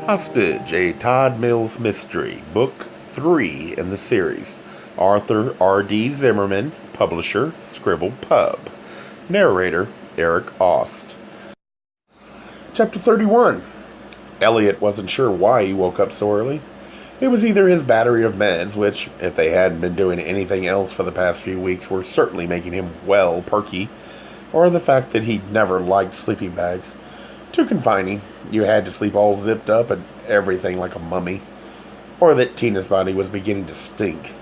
Hostage, a Todd Mills mystery, book 3 in the series. Arthur R.D. Zimmerman, publisher, Scribble Pub. Narrator, Eric Aust. Chapter 31. Elliot wasn't sure why he woke up so early. It was either his battery of meds, which, if they hadn't been doing anything else for the past few weeks, were certainly making him well perky, or the fact that he'd never liked sleeping bags. Too confining. You had to sleep all zipped up and everything like a mummy. Or that Tina's body was beginning to stink.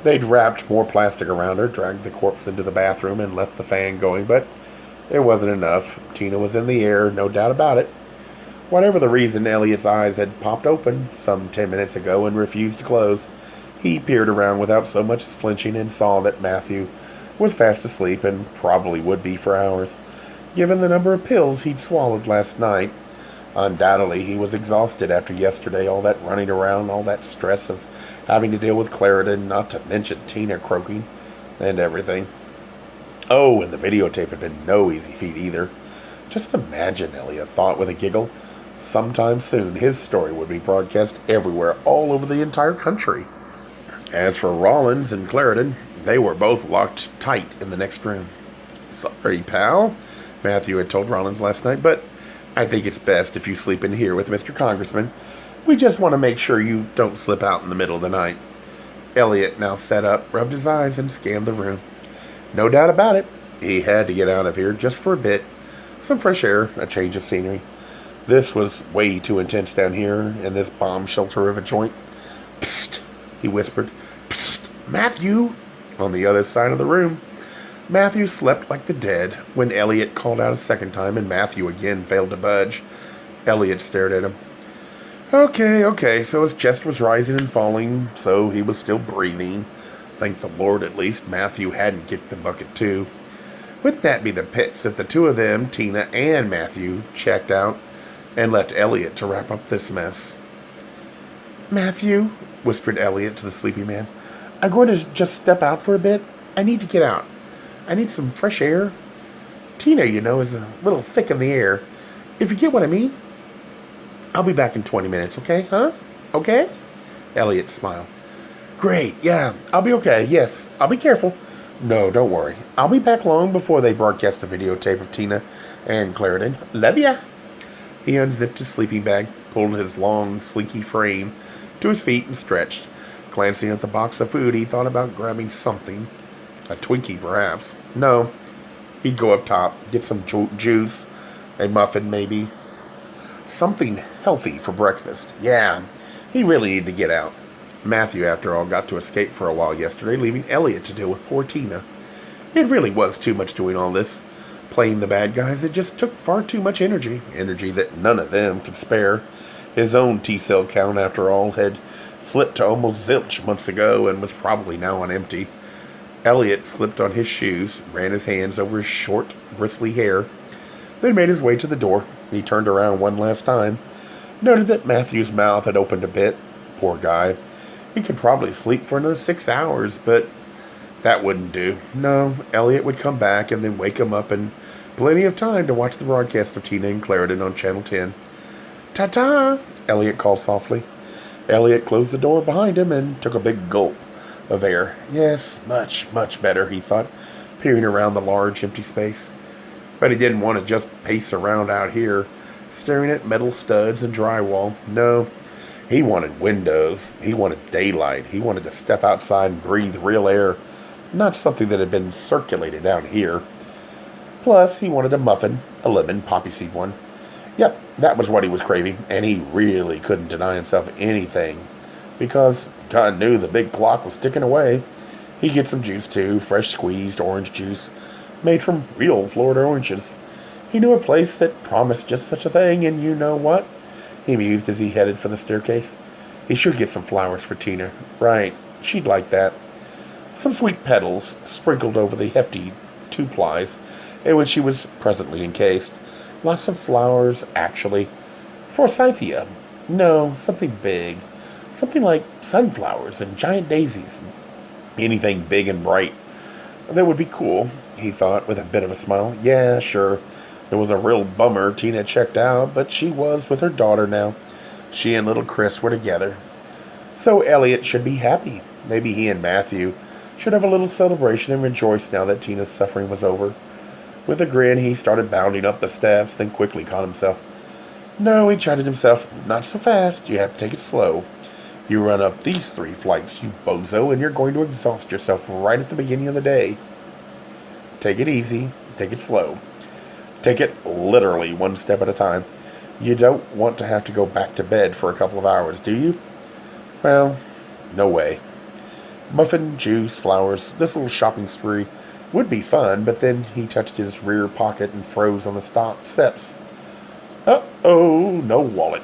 They'd wrapped more plastic around her, dragged the corpse into the bathroom, and left the fan going, but it wasn't enough. Tina was in the air, no doubt about it. Whatever the reason, Elliot's eyes had popped open some 10 minutes ago and refused to close. He peered around without so much as flinching and saw that Matthew was fast asleep and probably would be for hours. Given the number of pills he'd swallowed last night, undoubtedly he was exhausted after yesterday, all that running around, all that stress of having to deal with Clarendon, not to mention Tina croaking, and everything. Oh, and the videotape had been no easy feat either. Just imagine, Elliot thought with a giggle, sometime soon his story would be broadcast everywhere, all over the entire country. As for Rawlins and Clarendon, they were both locked tight in the next room. "Sorry, pal," Matthew had told Rawlins last night, "but I think it's best if you sleep in here with Mr. Congressman. We just want to make sure you don't slip out in the middle of the night." Elliot now sat up, rubbed his eyes, and scanned the room. No doubt about it, he had to get out of here just for a bit. Some fresh air, a change of scenery. This was way too intense down here in this bomb shelter of a joint. "Psst," he whispered. "Psst, Matthew!" On the other side of the room. Matthew slept like the dead when Elliot called out a second time, and Matthew again failed to budge. Elliot stared at him. Okay, so his chest was rising and falling, so he was still breathing. Thank the Lord, at least, Matthew hadn't kicked the bucket too. Wouldn't that be the pits if the two of them, Tina and Matthew, checked out and left Elliot to wrap up this mess? "Matthew," whispered Elliot to the sleepy man, "I'm going to just step out for a bit. I need to get out. I need some fresh air. Tina, you know, is a little thick in the air. If you get what I mean. I'll be back in 20 minutes, okay? Huh? Okay?" Elliot smiled. "Great, yeah, I'll be okay, yes. I'll be careful. No, don't worry. I'll be back long before they broadcast the videotape of Tina and Clarendon. Love ya." He unzipped his sleeping bag, pulled his long, slinky frame to his feet and stretched. Glancing at the box of food, he thought about grabbing something. A Twinkie, perhaps. No. He'd go up top, get some juice, a muffin maybe. Something healthy for breakfast. Yeah, he really needed to get out. Matthew, after all, got to escape for a while yesterday, leaving Elliot to deal with poor Tina. It really was too much doing all this. Playing the bad guys, it just took far too much energy. Energy that none of them could spare. His own T-cell count, after all, had slipped to almost zilch months ago and was probably now on empty. Elliot slipped on his shoes, ran his hands over his short, bristly hair, then made his way to the door. He turned around one last time, noted that Matthew's mouth had opened a bit. Poor guy. He could probably sleep for another 6 hours, but that wouldn't do. No, Elliot would come back and then wake him up in plenty of time to watch the broadcast of Tina and Clarendon on Channel 10. "Ta-ta!" Elliot called softly. Elliot closed the door behind him and took a big gulp of air. Yes, much, much better, he thought, peering around the large, empty space. But he didn't want to just pace around out here, staring at metal studs and drywall. No, he wanted windows. He wanted daylight. He wanted to step outside and breathe real air, not something that had been circulated down here. Plus, he wanted a muffin, a lemon poppy seed one. Yep, that was what he was craving, and he really couldn't deny himself anything, because God knew the big clock was ticking away. He'd get some juice too, fresh squeezed orange juice, made from real Florida oranges. He knew a place that promised just such a thing, and you know what? He mused as he headed for the staircase. He should get some flowers for Tina. Right, she'd like that. Some sweet petals sprinkled over the hefty 2-plies in which she was presently encased. Lots of flowers, actually. Forsythia. No, something big. Something like sunflowers and giant daisies. Anything big and bright. That would be cool, he thought with a bit of a smile. Yeah, sure. It was a real bummer Tina checked out, but she was with her daughter now. She and little Chris were together. So Elliot should be happy. Maybe he and Matthew should have a little celebration and rejoice now that Tina's suffering was over. With a grin, he started bounding up the steps, then quickly caught himself. No, he chided himself, not so fast. You have to take it slow. You run up these 3 flights, you bozo, and you're going to exhaust yourself right at the beginning of the day. Take it easy. Take it slow. Take it literally 1 step at a time. You don't want to have to go back to bed for a couple of hours, do you? Well, no way. Muffin, juice, flowers, this little shopping spree would be fun, but then he touched his rear pocket and froze on the steps. Uh-oh, no wallet.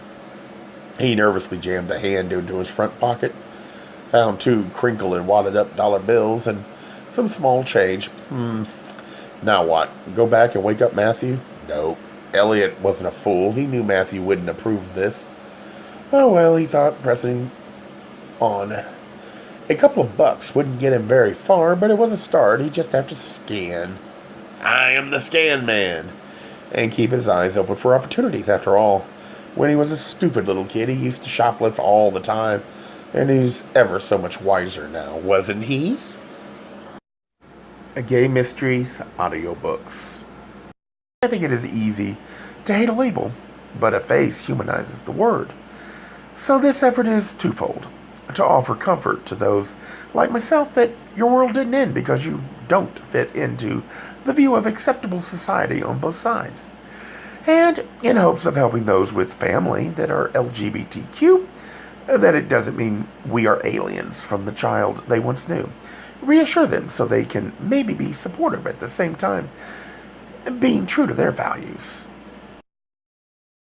He nervously jammed a hand into his front pocket, found 2 crinkled and wadded up dollar bills and some small change. Now what? Go back and wake up Matthew? No. Elliot wasn't a fool. He knew Matthew wouldn't approve of this. Oh well, he thought, pressing on. A couple of bucks wouldn't get him very far, but it was a start. He'd just have to scan. I am the scan man. And keep his eyes open for opportunities, after all. When he was a stupid little kid, he used to shoplift all the time. And he's ever so much wiser now, wasn't he? A Gay Mysteries audiobooks. I think it is easy to hate a label, but a face humanizes the word. So this effort is twofold. To offer comfort to those like myself that your world didn't end because you don't fit into the view of acceptable society on both sides. And in hopes of helping those with family that are LGBTQ, that it doesn't mean we are aliens from the child they once knew. Reassure them so they can maybe be supportive at the same time, being true to their values.